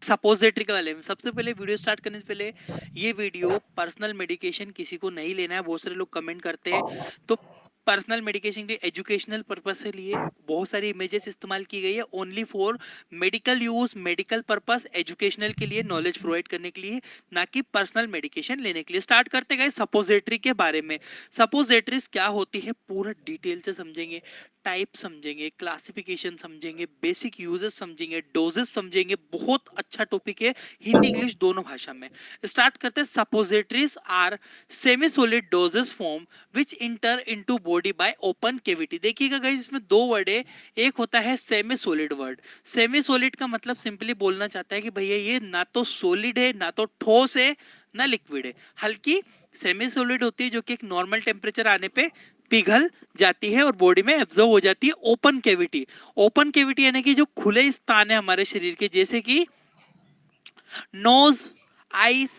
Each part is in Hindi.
सपोजिटरी के बारे में। सबसे पहले वीडियो स्टार्ट करने से पहले, ये वीडियो पर्सनल मेडिकेशन किसी को नहीं लेना है। बहुत सारे लोग कमेंट करते हैं, तो पर्सनल मेडिकेशन के एजुकेशनल पर्पस से लिए बहुत सारी इमेजेस इस्तेमाल की गई है, only for medical use, medical purpose, educational के लिए, नॉलेज प्रोवाइड करने के लिए, ना कि पर्सनल मेडिकेशन लेने के लिए। स्टार्ट करते गए सपोजिटरी के बारे में। सपोजिटरीज क्या होती है पूरा डिटेल से समझेंगे, टाइप समझेंगे, क्लासिफिकेशन समझेंगे, बेसिक यूजेस समझेंगे, डोजेस समझेंगे। बहुत अच्छा टॉपिक है, हिंदी इंग्लिश दोनों भाषा में। स्टार्ट करते हैं। Suppositories are semi solid doses form which enter into body by open cavity. देखिएगा गाइस, इसमें दो वर्ड है। एक होता है semi solid word. Semi solid का मतलब सिंपली बोलना चाहता है कि भैया ये ना तो सॉलिड है, ना तो ठोस है, ना लिक्विड है, हल्की सेमी सॉलिड होती है, जो कि एक नॉर्मल टेम्परेचर आने पे पिघल जाती है और बॉडी में एब्जॉर्ब हो जाती है। ओपन कैविटी, ओपन कैविटी यानी कि जो खुले स्थान है हमारे शरीर के, जैसे कि नोज, आईज,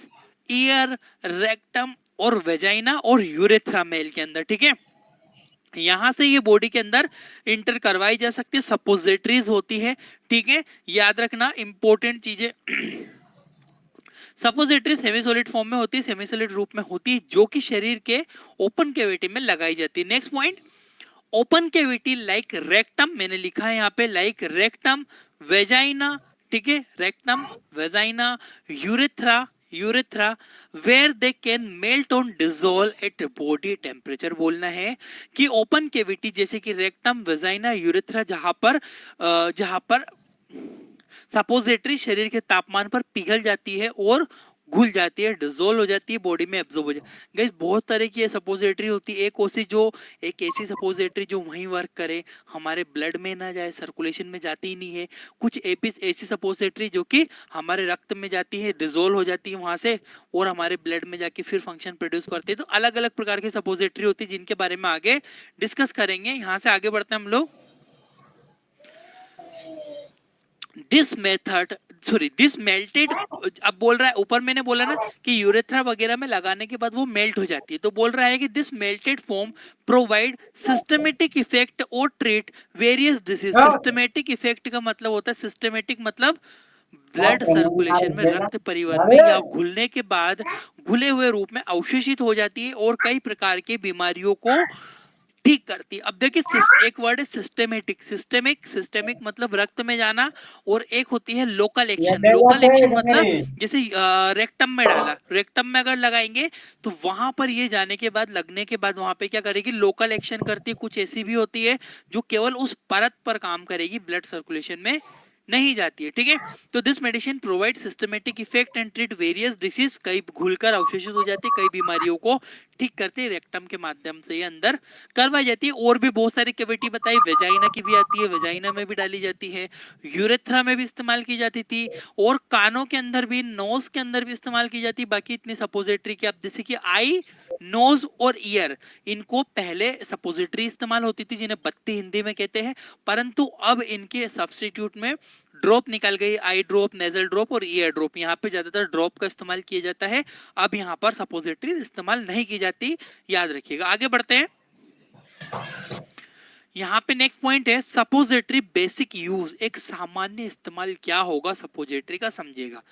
ईयर, रेक्टम और वेजाइना और यूरेथ्रा मेल के अंदर, ठीक है। यहां से ये बॉडी के अंदर इंटर करवाई जा सकती है, सपोजिटरीज होती है, ठीक है। याद रखना इंपॉर्टेंट चीजें। सपोजिटरी सेमी सॉलिड फॉर्म में होती है, सेमी सॉलिड रूप में होती है, जो कि शरीर के ओपन कैविटी में लगाई जाती है। Next point, open cavity like rectum, मैंने लिखा है यहाँ पे लाइक रेक्टम, वेजाइना, ठीक है, rectum, vagina, urethra, urethra, where they can melt on dissolve at body temperature. बोलना है कि ओपन कैविटी जैसे कि रेक्टम, वेजाइना, यूरेथ्रा, जहां पर सपोजिटरी शरीर के तापमान पर पिघल जाती है और घुल जाती है, डिसॉल्व हो जाती है, बॉडी में एब्जॉर्ब हो जाती है। गाइस बहुत तरह की सपोजिटरी होती है। एक ऐसी सपोजिटरी जो वहीं वर्क करे, हमारे ब्लड में ना जाए, सर्कुलेशन में जाती ही नहीं है। कुछ ऐसी सपोजिटरी जो कि हमारे रक्त में जाती है, डिसॉल्व हो जाती है वहां से और हमारे ब्लड में जाके फिर फंक्शन प्रोड्यूस करती है। तो अलग अलग प्रकार की सपोजिटरी होती है, जिनके बारे में आगे डिस्कस करेंगे। यहाँ से आगे बढ़ते हैं हम लोग। This method, sorry this melted, अब बोल रहा है ऊपर मैंने बोला ना कि यूरेथ्रा वगैरह में लगाने के बाद वो मेल्ट हो जाती है, तो बोल रहा है कि this melted form provide systematic effect और treat various disease. Systematic effect का मतलब होता है, सिस्टमेटिक मतलब ब्लड सर्कुलेशन में, रक्त परिवहन में, या घुलने के बाद घुले हुए रूप में अवशोषित हो जाती है और कई प्रकार की बीमारियों को ठीक करती है। अब देखिए एक वर्ड है सिस्टेमेटिक, सिस्टेमिक मतलब रक्त में जाना, और एक होती है लोकल एक्शन। लोकल एक्शन मतलब जैसे रेक्टम में डाला, रेक्टम में अगर लगाएंगे तो वहां पर ये जाने के बाद, लगने के बाद वहां पे क्या करेगी, लोकल एक्शन करती है। कुछ ऐसी भी होती है जो केवल उस परत पर काम करेगी, ब्लड सर्कुलेशन में नहीं जाती है, ठीक है। तो this medicine provide systematic effect and treat various disease, कई घुलकर अवशोषित हो जाती है, कई बीमारियों को ठीक करते हैं। रेक्टम के माध्यम से ये अंदर करवाई जाती है। और भी बहुत सारी कैविटी बताई, वेजाइना की भी आती है, वेजाइना में भी डाली जाती है, यूरेथ्रा में भी इस्तेमाल की जाती थी, और कानों के अंदर भी, नोज के अंदर भी इस्तेमाल की जाती है। बाकी इतनी सपोजिटरी की, आप जैसे कि आई, नोज और ईयर, इनको पहले सपोजिटरी इस्तेमाल होती थी, जिन्हें बत्ती हिंदी में कहते हैं, परंतु अब इनके सब्स्टिट्यूट में ड्रॉप निकल गई, आई ड्रॉप, नेजल ड्रॉप और ईयर ड्रॉप। यहाँ पे ज्यादातर ड्रॉप का इस्तेमाल किया जाता है, अब यहाँ पर सपोजिटरी इस्तेमाल नहीं की जाती, याद रखिएगा। आगे बढ़ते हैं। यहाँ पे नेक्स्ट पॉइंट है सपोजिटरी बेसिक यूज। एक सामान्य इस्तेमाल क्या होगा सपोजिटरी का, समझिएगा।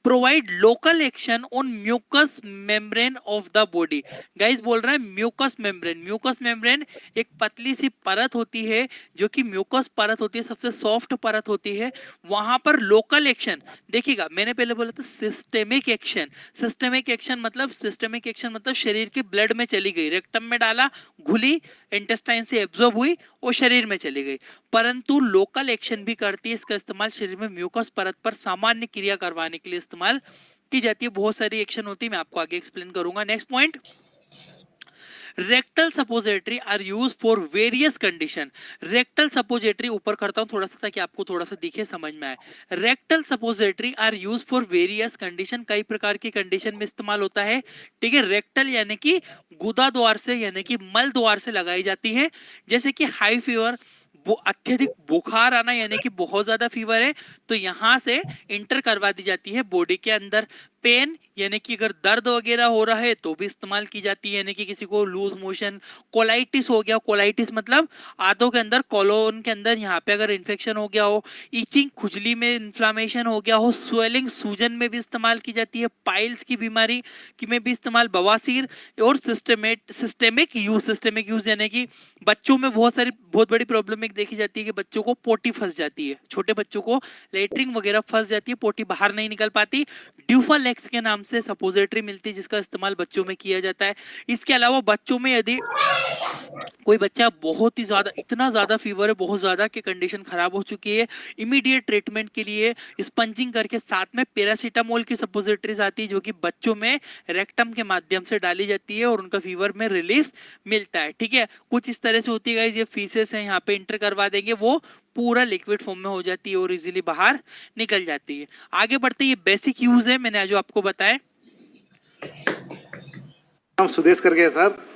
Provide local action on mucous membrane of the body. Guys बोल रहा है म्यूकस मेम्ब्रेन। म्यूकस मेम्ब्रेन एक पतली सी परत होती है, जो कि म्यूकस परत होती है, सबसे सॉफ्ट परत होती है। वहां पर लोकल एक्शन, देखिएगा मैंने पहले बोला था सिस्टेमिक एक्शन। सिस्टेमिक एक्शन मतलब शरीर के ब्लड में चली गई, रेक्टम में डाला, घुली, इंटेस्टाइन से एब्जॉर्ब हुई और शरीर में चली गई। परंतु लोकल एक्शन भी करती है। इसका इस्तेमाल शरीर में म्यूकस परत पर सामान्य क्रिया करवाने के लिए इस्तेमाल की जाती है। बहुत सारी एक्शन होती है, मैं आपको आगे एक्सप्लेन करूंगा। Next point, rectal suppository are use for various condition. Rectal suppository, ऊपर करता हूं थोड़ा सा ताकि आपको थोड़ा सा दिखे, समझ में आए। Rectal suppository are use for various condition, कई प्रकार की कंडीशन में इस्तेमाल होता है, ठीक है। रेक्टल यानी कि गुदा द्वार से, यानी कि मल द्वार से लगाई जाती है, जैसे कि हाई फीवर, वो अत्यधिक बुखार आना, यानी कि बहुत ज्यादा फीवर है, तो यहां से इंटर करवा दी जाती है बॉडी के अंदर। पेन यानी कि अगर दर्द वगैरह हो रहा है तो भी इस्तेमाल की जाती है, यानी कि किसी को लूज मोशन, कोलाइटिस हो गया, कोलाइटिस मतलब आंतों के अंदर कोलोन के अंदर यहाँ पे अगर इन्फेक्शन हो गया हो, इचिंग खुजली में इन्फ्लामेशन हो गया हो, स्वेलिंग सूजन में भी इस्तेमाल की जाती है, पाइल्स की बीमारी की में भी इस्तेमाल, बवासीर और सिस्टेमिक यूज यानी कि बच्चों में बहुत बड़ी प्रॉब्लम एक देखी जाती है कि बच्चों को पोटी फंस जाती है, छोटे बच्चों को लेटरिन वगैरह फंस जाती है, पोटी बाहर नहीं निकल पाती, ड्यूफालेक्स के नाम से सपोजिटरी मिलती है जिसका इस्तेमाल बच्चों में किया जाता है। इसके अलावा बच्चों में यदि कोई बच्चा बहुत ही ज्यादा, इतना ज्यादा फीवर है, बहुत ज्यादा कि कंडीशन खराब हो चुकी है, इमीडिएट ट्रीटमेंट के लिए स्पंजिंग करके साथ में पैरासीटामोल की सपोजिटरीज आती है जो कि बच्चों में रेक्टम के माध्यम से डाली जाती है और उनका फीवर में रिलीफ मिलता है। ठीक है, कुछ इस तरह से होती है गाइस, ये फीसेस है यहाँ पे इंटर करवा देंगे, वो पूरा लिक्विड फॉर्म में हो जाती है और इजीली बाहर निकल जाती है। आगे बढ़ते, ये बेसिक यूज है मैंने जो आपको बताया। नाम सुदेश करके है सर।